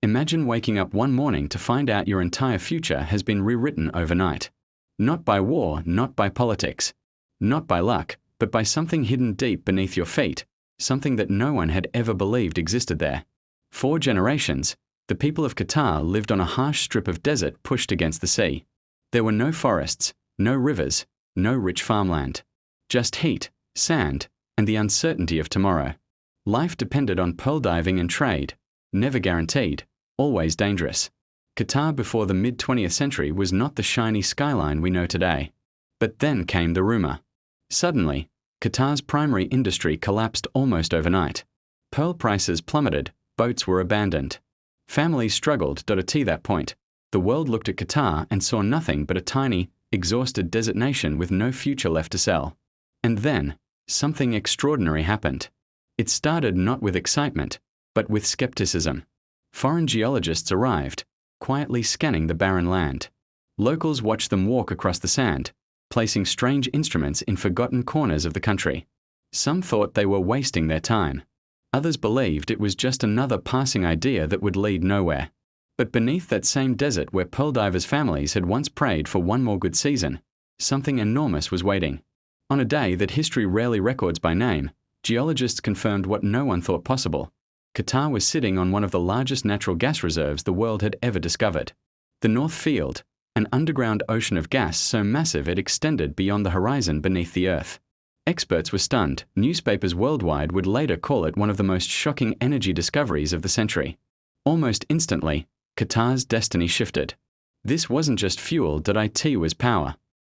Imagine waking up one morning to find out your entire future has been rewritten overnight. Not by war, not by politics, not by luck, but by something hidden deep beneath your feet, something that no one had ever believed existed there. For generations, the people of Qatar lived on a harsh strip of desert pushed against the sea. There were no forests, no rivers, no rich farmland. Just heat, sand, and the uncertainty of tomorrow. Life depended on pearl diving and trade, never guaranteed, always dangerous. Qatar before the mid-20th century was not the shiny skyline we know today. But then came the rumor. Suddenly, Qatar's primary industry collapsed almost overnight. Pearl prices plummeted, boats were abandoned. Families struggled. At that point, the world looked at Qatar and saw nothing but a tiny, exhausted desert nation with no future left to sell. And then, something extraordinary happened. It started not with excitement, but with skepticism. Foreign geologists arrived, quietly scanning the barren land. Locals watched them walk across the sand, placing strange instruments in forgotten corners of the country. Some thought they were wasting their time. Others believed it was just another passing idea that would lead nowhere. But beneath that same desert where pearl divers' families had once prayed for one more good season, something enormous was waiting. On a day that history rarely records by name, geologists confirmed what no one thought possible. Qatar was sitting on one of the largest natural gas reserves the world had ever discovered. The North Field, an underground ocean of gas so massive it extended beyond the horizon beneath the earth. Experts were stunned. Newspapers worldwide would later call it one of the most shocking energy discoveries of the century. Almost instantly, Qatar's destiny shifted. This wasn't just fuel. It was power,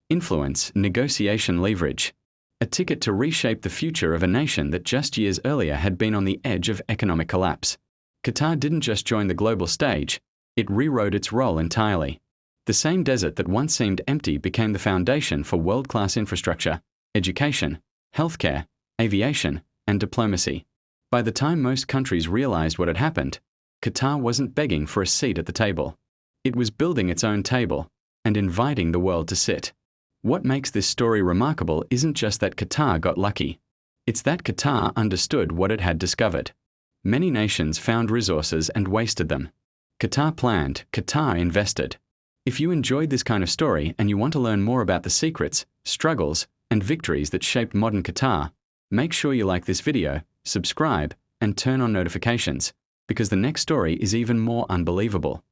influence, negotiation, leverage. A ticket to reshape the future of a nation that just years earlier had been on the edge of economic collapse. Qatar didn't just join the global stage, it rewrote its role entirely. The same desert that once seemed empty became the foundation for world-class infrastructure, education, healthcare, aviation, and diplomacy. By the time most countries realized what had happened, Qatar wasn't begging for a seat at the table. It was building its own table and inviting the world to sit. What makes this story remarkable isn't just that Qatar got lucky. It's that Qatar understood what it had discovered. Many nations found resources and wasted them. Qatar planned, Qatar invested. If you enjoyed this kind of story and you want to learn more about the secrets, struggles, and victories that shaped modern Qatar, make sure you like this video, subscribe, and turn on notifications, because the next story is even more unbelievable.